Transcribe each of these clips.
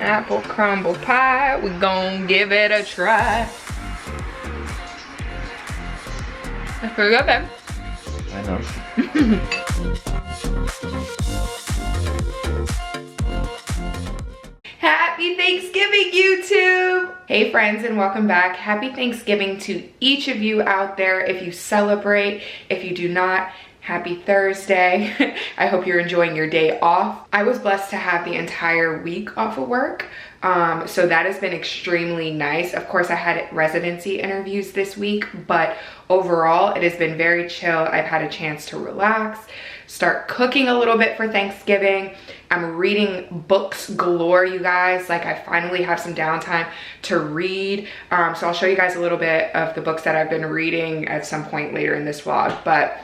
Apple crumble pie, we gon' give it a try. That's pretty good, babe. I know. Happy Thanksgiving, YouTube! Hey friends, and welcome back. Happy Thanksgiving to each of you out there. If you celebrate, if you do not, happy Thursday. I hope you're enjoying your day off. I was blessed to have the entire week off of work. So that has been extremely nice. Of course, I had residency interviews this week, but overall, it has been very chill. I've had a chance to relax, start cooking a little bit for Thanksgiving. I'm reading books galore, you guys. Like, I finally have some downtime to read. So I'll show you guys a little bit of the books that I've been reading at some point later in this vlog. But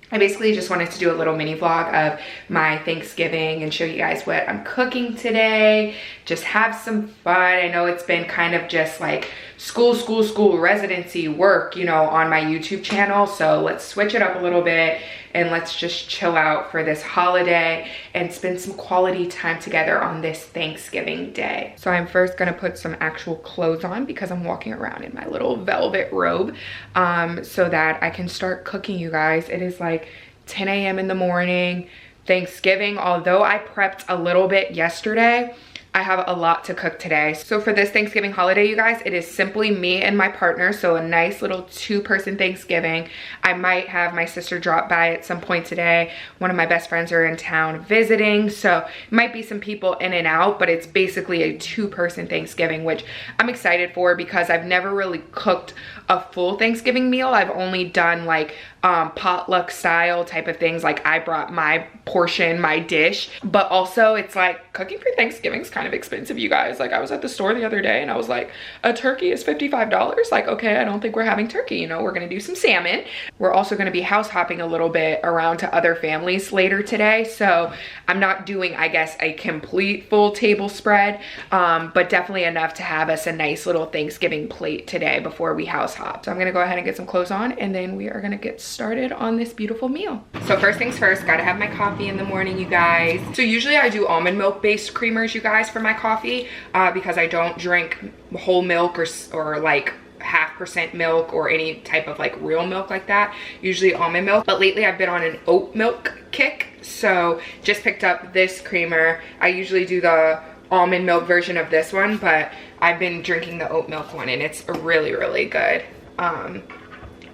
I basically just wanted to do a little mini vlog of my Thanksgiving and show you guys what I'm cooking today. Just have some fun. I know it's been kind of just like school, residency, work, you know, on my YouTube channel. So let's switch it up a little bit and let's just chill out for this holiday and spend some quality time together on this Thanksgiving day. So I'm first gonna put some actual clothes on because I'm walking around in my little velvet robe so that I can start cooking, you guys. It is like 10 a.m. in the morning, Thanksgiving. Although I prepped a little bit yesterday, I have a lot to cook today. So for this Thanksgiving holiday, you guys, it is simply me and my partner. So a nice little 2-person Thanksgiving. I might have my sister drop by at some point today. One of my best friends are in town visiting. So it might be some people in and out, but it's basically a 2-person Thanksgiving, which I'm excited for because I've never really cooked a full Thanksgiving meal. I've only done like potluck style type of things. Like, I brought my portion, my dish, but also it's like cooking for Thanksgiving is kind of expensive, you guys. Like, I was at the store the other day and I was like, a turkey is $55. Like, okay, I don't think we're having turkey, you know, we're gonna do some salmon. We're also gonna be house hopping a little bit around to other families later today. So I'm not doing, I guess, a complete full table spread, but definitely enough to have us a nice little Thanksgiving plate today before we house hop. So I'm gonna go ahead and get some clothes on and then we are gonna get started on this beautiful meal. So first things first, gotta have my coffee in the morning, you guys. So usually I do almond milk based creamers, you guys, for my coffee because I don't drink whole milk or like 0.5% milk or any type of like real milk like that. Usually almond milk, but lately I've been on an oat milk kick. So just picked up this creamer. I usually do the almond milk version of this one, but I've been drinking the oat milk one and it's really, really good.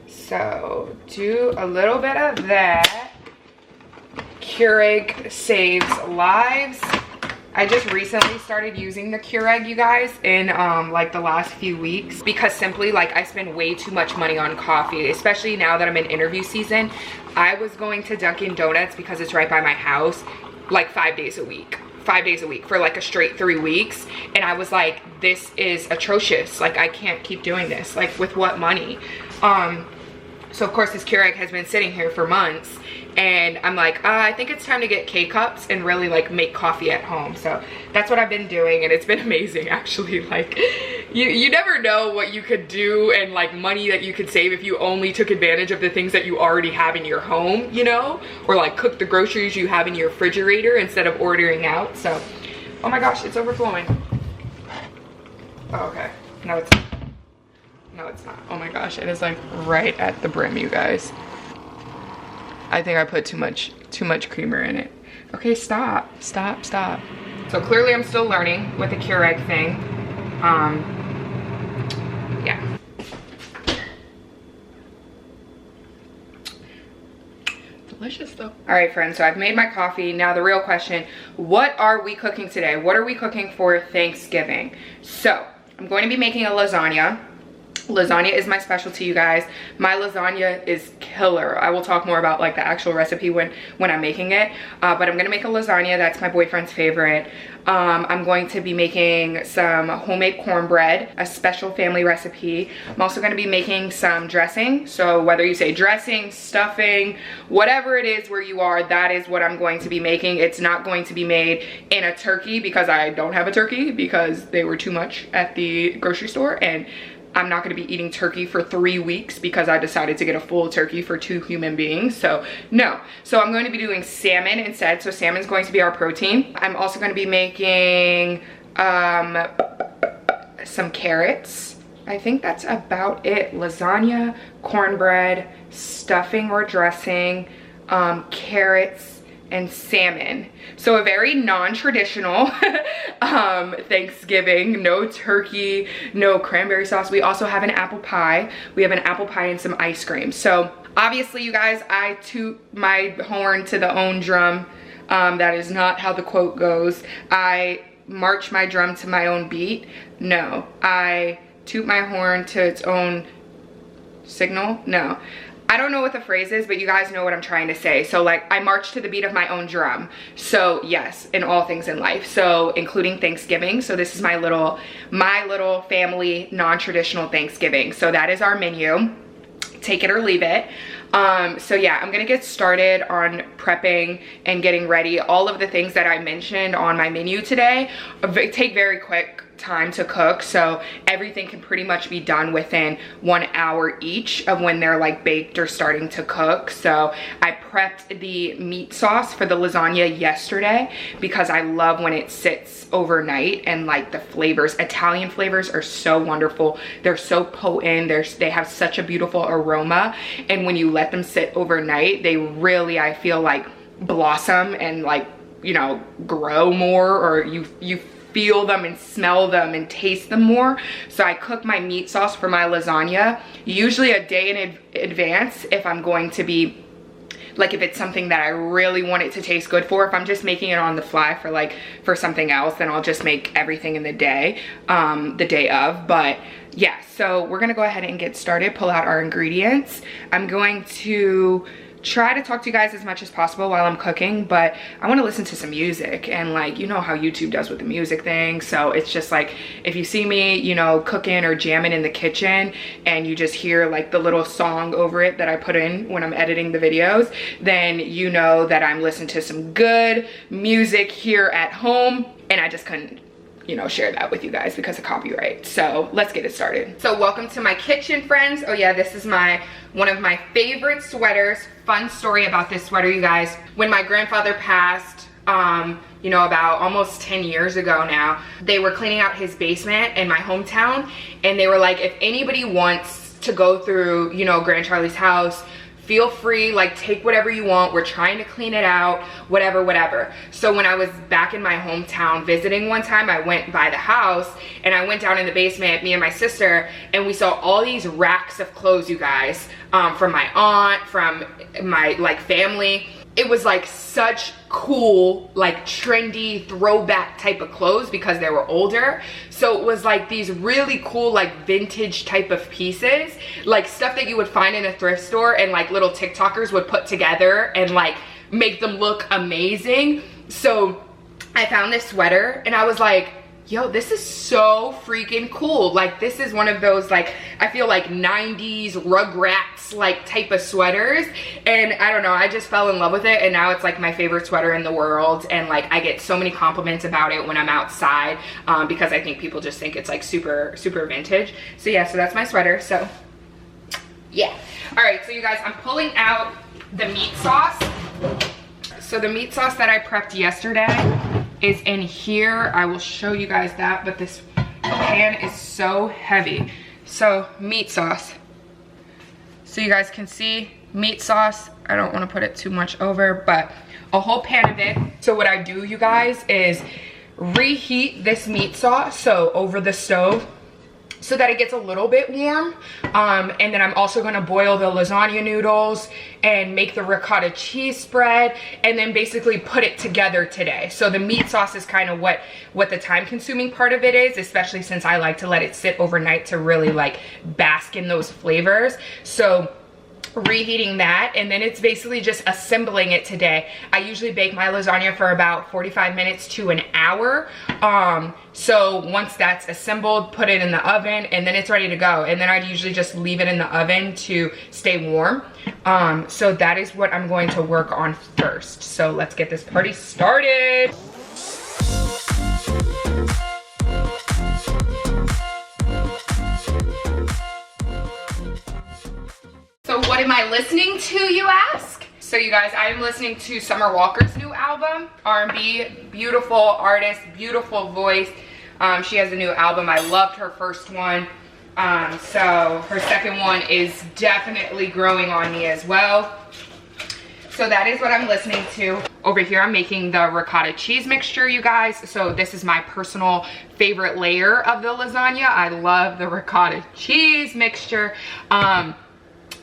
So do a little bit of that. Keurig saves lives. I just recently started using the Keurig, you guys, in like the last few weeks because simply like I spend way too much money on coffee, especially now that I'm in interview season. I was going to Dunkin' Donuts because it's right by my house like 5 days a week. 5 days a week for like a straight 3 weeks, and I was like, this is atrocious. Like, I can't keep doing this. Like, with what money? So of course this Keurig has been sitting here for months and I'm like, I think it's time to get K-cups and really like make coffee at home. So that's what I've been doing and it's been amazing, actually. Like, you never know what you could do and like money that you could save if you only took advantage of the things that you already have in your home, you know, or like cook the groceries you have in your refrigerator instead of ordering out. So, oh my gosh, it's overflowing. Oh, okay, no it's not. No, it's not. Oh my gosh, it is like right at the brim, you guys. I think I put too much creamer in it. Okay, stop. So clearly I'm still learning with the Keurig thing. Yeah. Delicious though. All right, friends, so I've made my coffee. Now the real question, what are we cooking today? What are we cooking for Thanksgiving? So I'm going to be making a lasagna. Lasagna is my specialty, you guys. My lasagna is killer. I will talk more about like the actual recipe when I'm making it, but I'm gonna make a lasagna. That's my boyfriend's favorite. I'm going to be making some homemade cornbread, a special family recipe. I'm also gonna be making some dressing. So whether you say dressing, stuffing, whatever it is where you are, that is what I'm going to be making. It's not going to be made in a turkey because I don't have a turkey because they were too much at the grocery store, and I'm not gonna be eating turkey for 3 weeks because I decided to get a full turkey for 2 human beings. So no. So I'm going to be doing salmon instead. So salmon's going to be our protein. I'm also gonna be making some carrots. I think that's about it. Lasagna, cornbread, stuffing or dressing, carrots, and salmon. So a very non-traditional Thanksgiving. No turkey, no cranberry sauce. We also have an apple pie. We have an apple pie and some ice cream. So obviously, you guys, I toot my horn to the own drum. That is not how the quote goes. I march my drum to my own beat. No, I toot my horn to its own signal. No, I don't know what the phrase is, but you guys know what I'm trying to say. So like, I march to the beat of my own drum. So yes, in all things in life. So including Thanksgiving. So this is my little family non-traditional Thanksgiving. So that is our menu. Take it or leave it. So yeah, I'm gonna get started on prepping and getting ready. All of the things that I mentioned on my menu today take very quick time to cook, so everything can pretty much be done within 1 hour each of when they're like baked or starting to cook. So I prepped the meat sauce for the lasagna yesterday because I love when it sits overnight, and like the flavors, Italian flavors are so wonderful. They're so potent. They have such a beautiful aroma, and when you let them sit overnight, they really, I feel like, blossom and like, you know, grow more, or you feel them and smell them and taste them more. So I cook my meat sauce for my lasagna usually a day in advance if I'm going to be, like, if it's something that I really want it to taste good for. If I'm just making it on the fly for something else, then I'll just make everything in the day of. But yeah, so we're gonna go ahead and get started, pull out our ingredients. I'm going to try to talk to you guys as much as possible while I'm cooking, but I want to listen to some music, and like, you know how YouTube does with the music thing. So it's just like, if you see me, you know, cooking or jamming in the kitchen and you just hear like the little song over it that I put in when I'm editing the videos, then you know that I'm listening to some good music here at home, and I just couldn't, you know, share that with you guys because of copyright. So let's get it started. So welcome to my kitchen, friends. Oh yeah, this is one of my favorite sweaters. Fun story about this sweater, you guys. When my grandfather passed, you know, about almost 10 years ago now, they were cleaning out his basement in my hometown, and they were like, if anybody wants to go through, you know, Grand Charlie's house, feel free, like, take whatever you want. We're trying to clean it out, whatever. So when I was back in my hometown visiting one time, I went by the house and I went down in the basement, me and my sister, and we saw all these racks of clothes, you guys, from my aunt, from my like family. It was like such cool, like trendy throwback type of clothes because they were older. So it was like these really cool, like vintage type of pieces, like stuff that you would find in a thrift store and like little TikTokers would put together and like make them look amazing. So I found this sweater and I was like, yo, this is so freaking cool. Like, this is one of those, like, I feel like 90s Rugrats like type of sweaters, and I don't know, I just fell in love with it, and now it's like my favorite sweater in the world. And like, I get so many compliments about it when I'm outside, because I think people just think it's like super vintage. So yeah, so that's my sweater. So yeah, all right, so you guys, I'm pulling out the meat sauce. So the meat sauce that I prepped yesterday is in here. I will show you guys that, but this pan is so heavy. So meat sauce. So you guys can see meat sauce. I don't want to put it too much over, but a whole pan of it. So what I do, you guys, is reheat this meat sauce, so over the stove, so that it gets a little bit warm. And then I'm also gonna boil the lasagna noodles and make the ricotta cheese spread, and then basically put it together today. So the meat sauce is kind of what the time consuming part of it is, especially since I like to let it sit overnight to really like bask in those flavors. So reheating that, and then it's basically just assembling it today. I usually bake my lasagna for about 45 minutes to an hour. So once that's assembled, put it in the oven, and then it's ready to go. And then I'd usually just leave it in the oven to stay warm. So that is what I'm going to work on first. So let's get this party started. So what am I listening to, you ask? So you guys, I am listening to Summer Walker's new album, R&B, beautiful artist, beautiful voice. She has a new album. I loved her first one. So her second one is definitely growing on me as well. So that is what I'm listening to. Over here, I'm making the ricotta cheese mixture, you guys. So this is my personal favorite layer of the lasagna. I love the ricotta cheese mixture.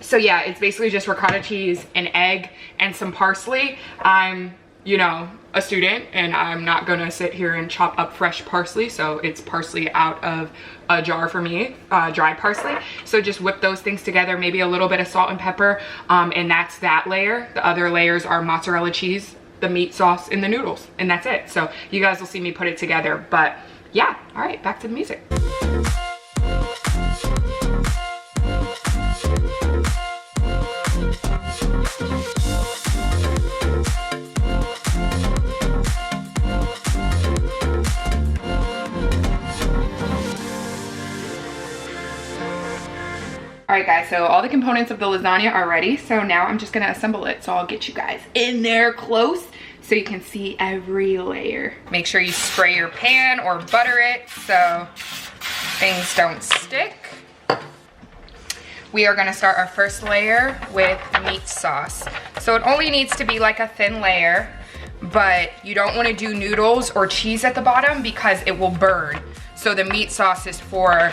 So yeah, it's basically just ricotta cheese, an egg, and some parsley. I'm, you know, a student, and I'm not gonna sit here and chop up fresh parsley, so it's parsley out of a jar for me, dried parsley. So just whip those things together, maybe a little bit of salt and pepper, and that's that layer. The other layers are mozzarella cheese, the meat sauce, and the noodles, and that's it. So you guys will see me put it together. But yeah, all right, back to the music. All right guys, so all the components of the lasagna are ready. So now I'm just gonna assemble it. So I'll get you guys in there close so you can see every layer. Make sure you spray your pan or butter it so things don't stick. We are gonna start our first layer with meat sauce. So it only needs to be like a thin layer, but you don't wanna do noodles or cheese at the bottom because it will burn. So the meat sauce is for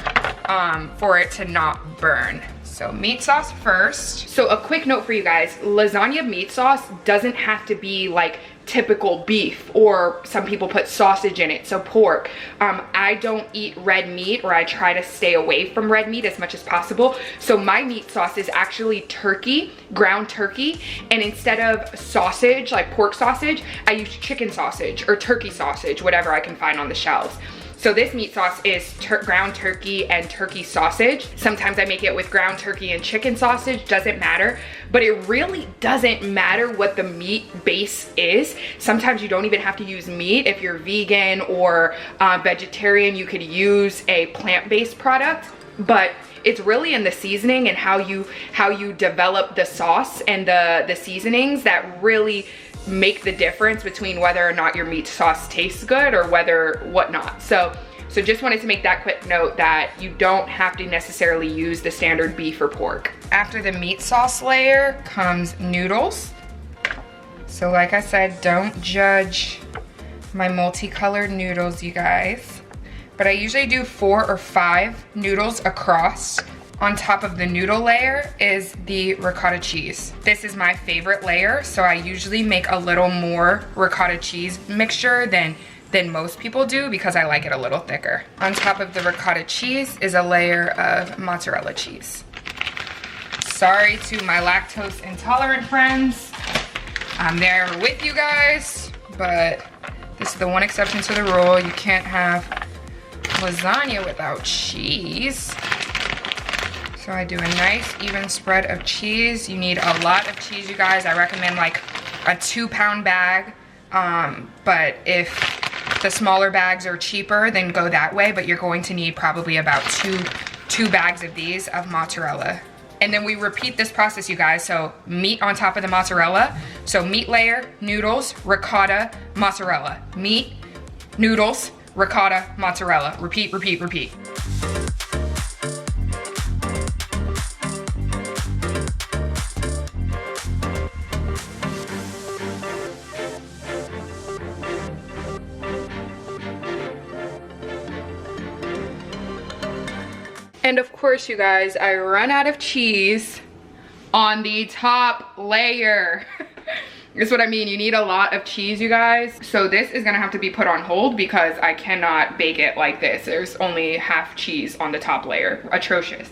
it to not burn. So meat sauce first. So a quick note for you guys, lasagna meat sauce doesn't have to be like typical beef, or some people put sausage in it, so pork. I don't eat red meat, or I try to stay away from red meat as much as possible. So my meat sauce is actually turkey, ground turkey, and instead of sausage, like pork sausage, I use chicken sausage or turkey sausage, whatever I can find on the shelves. So this meat sauce is ground turkey and turkey sausage. Sometimes I make it with ground turkey and chicken sausage, doesn't matter. But it really doesn't matter what the meat base is. Sometimes you don't even have to use meat. If you're vegan or vegetarian, you could use a plant-based product. But it's really in the seasoning and how you develop the sauce and the seasonings that really make the difference between whether or not your meat sauce tastes good or whatnot. So just wanted to make that quick note that you don't have to necessarily use the standard beef or pork. After the meat sauce layer comes noodles. So like I said, don't judge my multicolored noodles, you guys. But I usually do 4 or 5 noodles across. On top of the noodle layer is the ricotta cheese. This is my favorite layer, so I usually make a little more ricotta cheese mixture than most people do because I like it a little thicker. On top of the ricotta cheese is a layer of mozzarella cheese. Sorry to my lactose intolerant friends. I'm there with you guys, but this is the one exception to the rule. You can't have lasagna without cheese. So I do a nice even spread of cheese. You need a lot of cheese, you guys. I recommend like a 2-pound bag. But if the smaller bags are cheaper, then go that way. But you're going to need probably about two bags of these of mozzarella. And then we repeat this process, you guys. So meat on top of the mozzarella. So meat layer, noodles, ricotta, mozzarella. Meat, noodles, ricotta, mozzarella. Repeat, repeat, repeat. And of course, you guys, I run out of cheese on the top layer. That's what I mean. You need a lot of cheese, you guys. So this is gonna have to be put on hold because I cannot bake it like this. There's only half cheese on the top layer. Atrocious.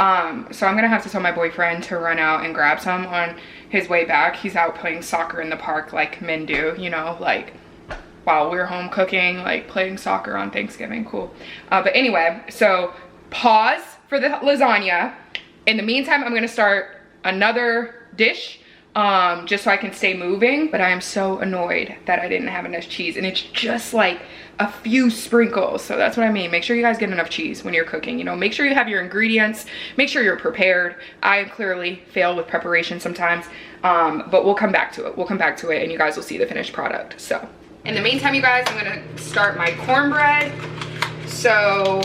So I'm gonna have to tell my boyfriend to run out and grab some on his way back. He's out playing soccer in the park like men do, you know, like while we're home cooking, like playing soccer on Thanksgiving. Cool. But anyway, so pause for the lasagna. In the meantime, I'm gonna start another dish just so I can stay moving. But I am so annoyed that I didn't have enough cheese, and it's just like a few sprinkles. So that's what I mean. Make sure you guys get enough cheese when you're cooking. You know, make sure you have your ingredients, make sure you're prepared. I clearly fail with preparation sometimes, but we'll come back to it. We'll come back to it and you guys will see the finished product. So in the meantime, you guys, I'm gonna start my cornbread. So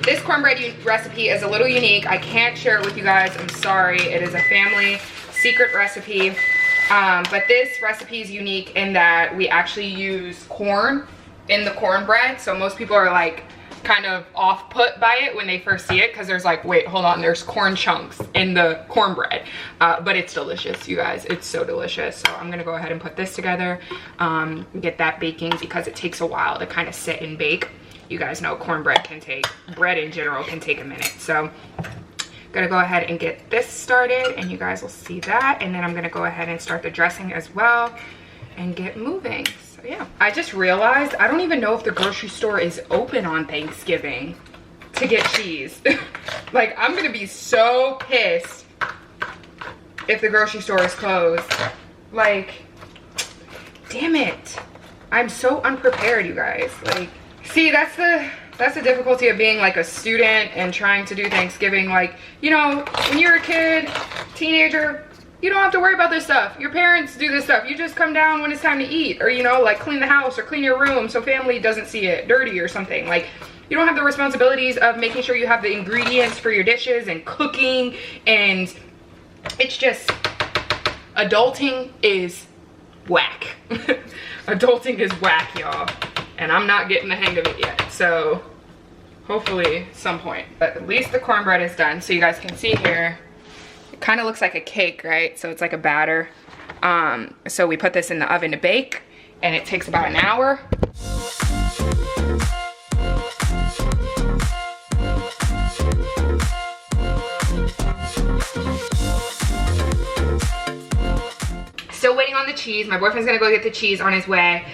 this cornbread recipe is a little unique. I can't share it with you guys, I'm sorry. It is a family secret recipe. But this recipe is unique in that we actually use corn in the cornbread. So most people are like kind of off put by it when they first see it, because there's like, wait, hold on, there's corn chunks in the cornbread. But it's delicious, you guys. It's so delicious. So I'm gonna go ahead and put this together, get that baking, because it takes a while to kind of sit and bake. You guys know cornbread can take, bread in general can take a minute. So gonna go ahead and get this started, and you guys will see that. And then I'm gonna go ahead and start the dressing as well and get moving. So yeah, I just realized I don't even know if the grocery store is open on Thanksgiving to get cheese. Like, I'm gonna be so pissed if the grocery store is closed. Like, damn it, I'm so unprepared, you guys. Like, see, that's the difficulty of being like a student and trying to do Thanksgiving. Like, you know, when you're a kid, teenager, you don't have to worry about this stuff. Your parents do this stuff. You just come down when it's time to eat, or, you know, like clean the house or clean your room so family doesn't see it dirty or something. Like, you don't have the responsibilities of making sure you have the ingredients for your dishes and cooking. And it's just, adulting is whack. Adulting is whack, y'all. And I'm not getting the hang of it yet. So hopefully some point. But at least the cornbread is done. So you guys can see here, it kind of looks like a cake, right? So it's like a batter. So we put this in the oven to bake, and it takes about an hour. Still waiting on the cheese. My boyfriend's gonna go get the cheese on his way.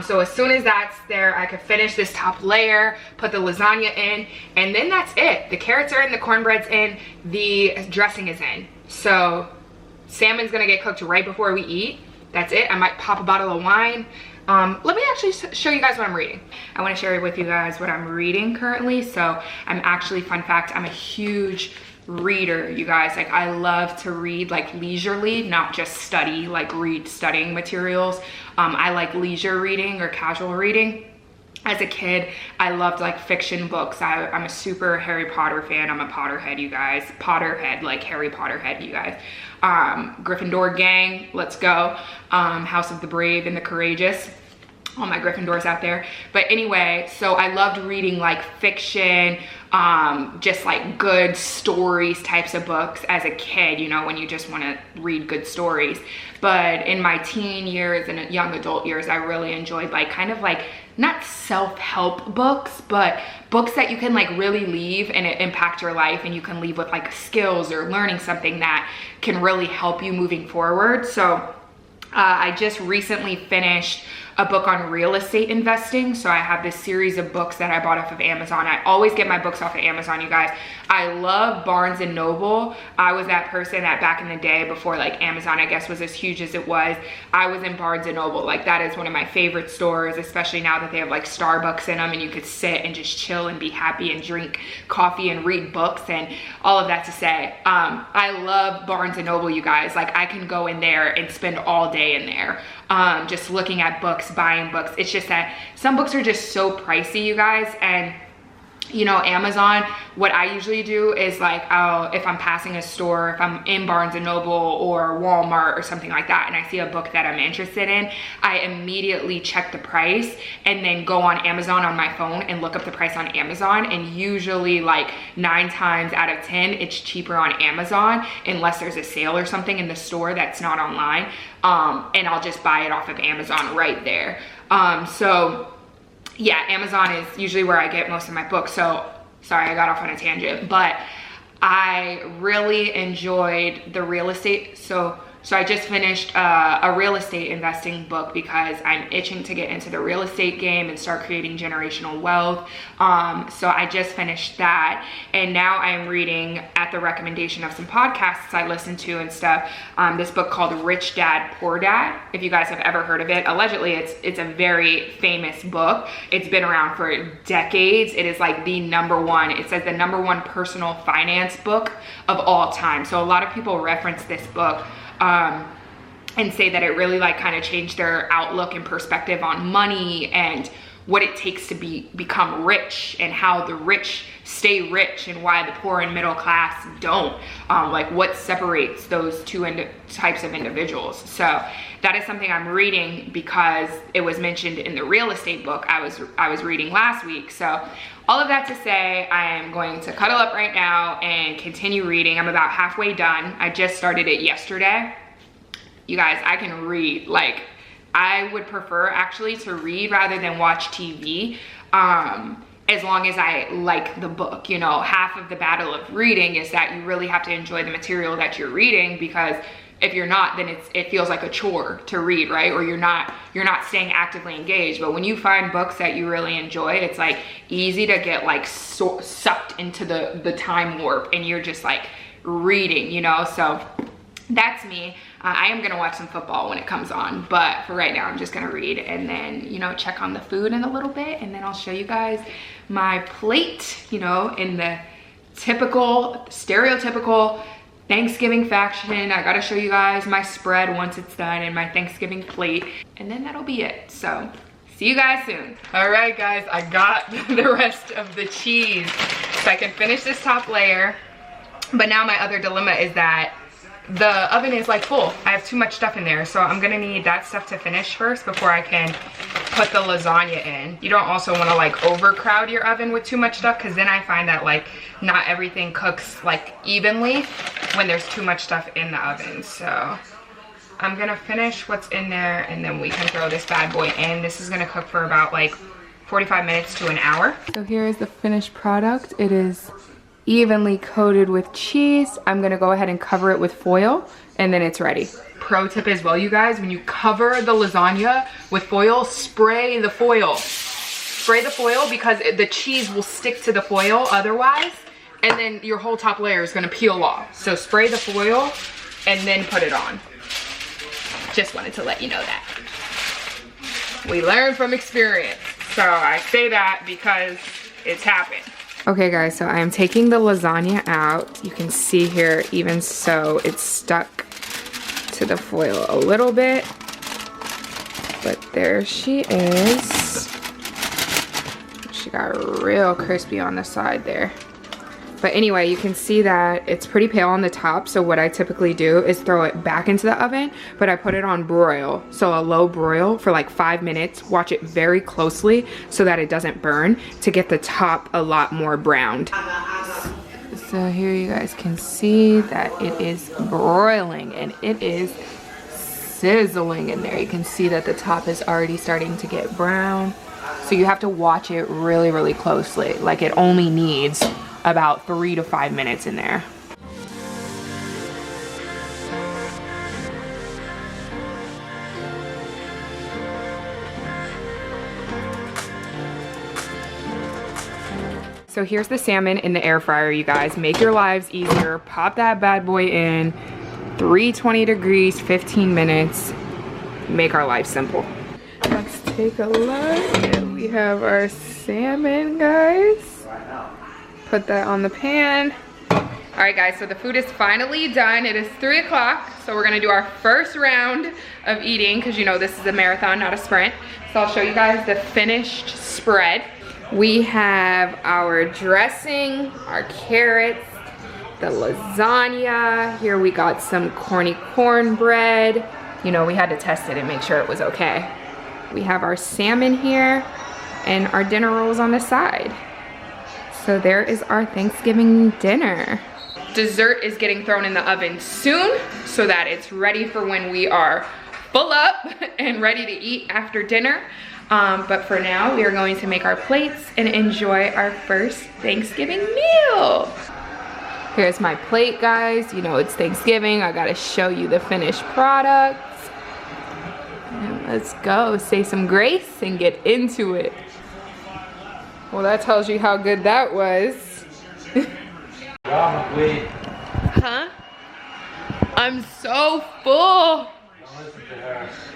So as soon as that's there, I could finish this top layer, put the lasagna in, and then that's it. The carrots are in, the cornbread's in, the dressing is in. So salmon's gonna get cooked right before we eat. That's it. I might pop a bottle of wine. Let me actually show you guys what I'm reading. I wanna share with you guys what I'm reading currently. So I'm actually, fun fact, I'm a huge reader, you guys. Like, I love to read like leisurely, not just study, like read studying materials. I like leisure reading or casual reading. As a kid, I loved like fiction books. I'm a super Harry Potter fan. I'm a Potterhead, you guys. Potterhead, like Harry Potterhead, you guys. Gryffindor gang, let's go. House of the Brave and the Courageous. All my Gryffindors out there. But anyway, so I loved reading like fiction, just like good stories types of books as a kid, you know, when you just want to read good stories. But in my teen years and young adult years, I really enjoyed like kind of like, not self-help books, but books that you can like really leave and it impact your life, and you can leave with like skills or learning something that can really help you moving forward. So I just recently finished a book on real estate investing. So I have this series of books that I bought off of Amazon. I always get my books off of Amazon, you guys. I love Barnes and Noble. I was that person that back in the day, before like Amazon, I guess, was as huge as it was, I was in Barnes and Noble. Like, that is one of my favorite stores, especially now that they have like Starbucks in them and you could sit and just chill and be happy and drink coffee and read books and all of that to say. I love Barnes and Noble, you guys. Like, I can go in there and spend all day in there, just looking at books, buying books. It's just that some books are just so pricey, you guys. And you know, Amazon, what I usually do is like, if I'm passing a store, if I'm in Barnes and Noble or Walmart or something like that, and I see a book that I'm interested in, I immediately check the price and then go on Amazon on my phone and look up the price on Amazon. And usually like 9 times out of 10, it's cheaper on Amazon, unless there's a sale or something in the store that's not online. And I'll just buy it off of Amazon right there. So yeah, Amazon is usually where I get most of my books. So sorry, I got off on a tangent, but I really enjoyed the real estate. So I just finished a real estate investing book because I'm itching to get into the real estate game and start creating generational wealth. So I just finished that, and now I'm reading, at the recommendation of some podcasts I listen to and stuff, this book called Rich Dad, Poor Dad. If you guys have ever heard of it, allegedly it's a very famous book. It's been around for decades. It is like the #1. It says the #1 personal finance book of all time. So a lot of people reference this book and say that it really like kind of changed their outlook and perspective on money and what it takes to become rich, and how the rich stay rich and why the poor and middle class don't, like what separates those two types of individuals. So that is something I'm reading because it was mentioned in the real estate book I was reading last week. So all of that to say, I am going to cuddle up right now and continue reading. I'm about halfway done. I just started it yesterday. You guys, I can read. Like, I would prefer actually to read rather than watch TV, as long as I like the book. You know, half of the battle of reading is that you really have to enjoy the material that you're reading, because if you're not, then it feels like a chore to read, right? Or you're not staying actively engaged. But when you find books that you really enjoy, it's like easy to get like sucked into the time warp, and you're just like reading, you know? So that's me. I am gonna watch some football when it comes on, but for right now I'm just gonna read, and then, you know, check on the food in a little bit, and then I'll show you guys my plate, you know, in the stereotypical Thanksgiving fashion. I gotta show you guys my spread once it's done, and my Thanksgiving plate, and then that'll be it. So see you guys soon. All right guys, I got the rest of the cheese so I can finish this top layer. But now my other dilemma is that the oven is like full. I have too much stuff in there, so I'm gonna need that stuff to finish first before I can put the lasagna in. You don't also want to like overcrowd your oven with too much stuff, because then I find that like not everything cooks like evenly when there's too much stuff in the oven. So I'm gonna finish what's in there, and then we can throw this bad boy in. This is gonna cook for about like 45 minutes to an hour. So here is the finished product. It is evenly coated with cheese. I'm gonna go ahead and cover it with foil, and then it's ready. Pro tip as well, you guys, when you cover the lasagna with foil, spray the foil. Spray the foil, because the cheese will stick to the foil otherwise, and then your whole top layer is gonna peel off. So spray the foil and then put it on. Just wanted to let you know that. We learn from experience. So I say that because it's happened. Okay guys, so I am taking the lasagna out. You can see here, even so, it's stuck to the foil a little bit. But there she is. She got real crispy on the side there. But anyway, you can see that it's pretty pale on the top, so what I typically do is throw it back into the oven, but I put it on broil. So a low broil for like 5 minutes. Watch it very closely so that it doesn't burn, to get the top a lot more browned. So here you guys can see that it is broiling, and it is sizzling in there. You can see that the top is already starting to get brown. So you have to watch it really, really closely. Like, it only needs about 3 to 5 minutes in there. So here's the salmon in the air fryer, you guys. Make your lives easier. Pop that bad boy in, 320 degrees, 15 minutes. Make our life simple. Let's take a look, and we have our salmon, guys. Put that on the pan. All right guys, so the food is finally done. It is 3 o'clock, so we're gonna do our first round of eating, because you know this is a marathon, not a sprint. So I'll show you guys the finished spread. We have our dressing, our carrots, the lasagna. Here we got some cornbread. You know, we had to test it and make sure it was okay. We have our salmon here, and our dinner rolls on the side. So there is our Thanksgiving dinner. Dessert is getting thrown in the oven soon, so that it's ready for when we are full up and ready to eat after dinner. But for now, we are going to make our plates and enjoy our first Thanksgiving meal. Here's my plate, guys. You know it's Thanksgiving. I gotta show you the finished products. And let's go, say some grace and get into it. Well, that tells you how good that was. Huh? I'm so full.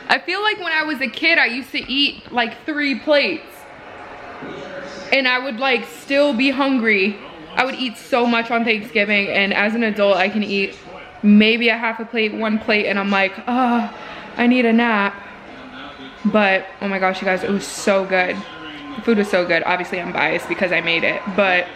I feel like when I was a kid, I used to eat like 3 plates. And I would like still be hungry. I would eat so much on Thanksgiving, and as an adult, I can eat maybe a half a plate, 1 plate, and I'm like, oh, I need a nap. But, oh my gosh, you guys, it was so good. The food was so good. Obviously I'm biased because I made it, but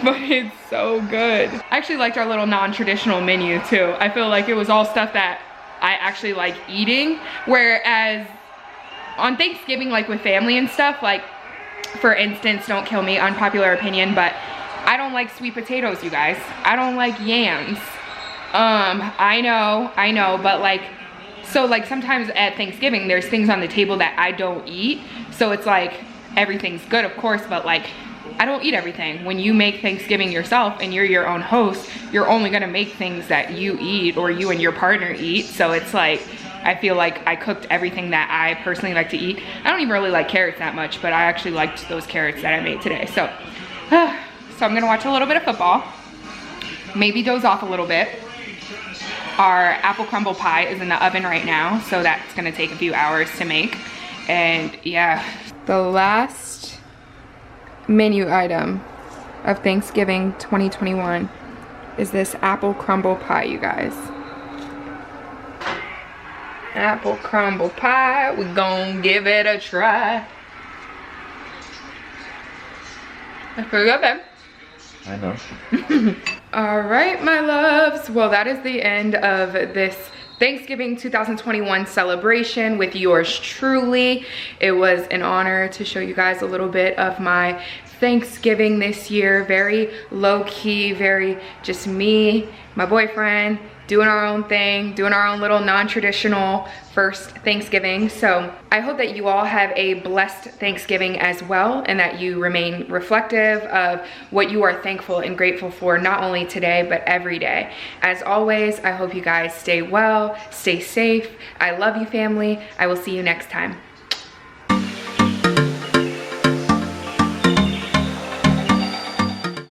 but it's so good. I actually liked our little non-traditional menu too. I feel like it was all stuff that I actually like eating, whereas on Thanksgiving, like with family and stuff, like for instance, don't kill me, unpopular opinion, but I don't like sweet potatoes, you guys. I don't like yams. I know, but like, so like sometimes at Thanksgiving, there's things on the table that I don't eat. So it's like, everything's good, of course, but like, I don't eat everything. When you make Thanksgiving yourself and you're your own host, you're only gonna make things that you eat or you and your partner eat. So it's like, I feel like I cooked everything that I personally like to eat. I don't even really like carrots that much, but I actually liked those carrots that I made today. So, so I'm gonna watch a little bit of football, maybe doze off a little bit. Our apple crumble pie is in the oven right now, so that's gonna take a few hours to make. And yeah, the last menu item of Thanksgiving 2021 is this apple crumble pie, you guys. Apple crumble pie, we gon' give it a try. That's pretty good, babe. I know. All right, my loves. Well, that is the end of this Thanksgiving 2021 celebration with yours truly. It was an honor to show you guys a little bit of my Thanksgiving this year. Very low-key, very just me, my boyfriend, doing our own thing, doing our own little non-traditional first Thanksgiving. So I hope that you all have a blessed Thanksgiving as well, and that you remain reflective of what you are thankful and grateful for, not only today, but every day. As always, I hope you guys stay well, stay safe. I love you, family. I will see you next time.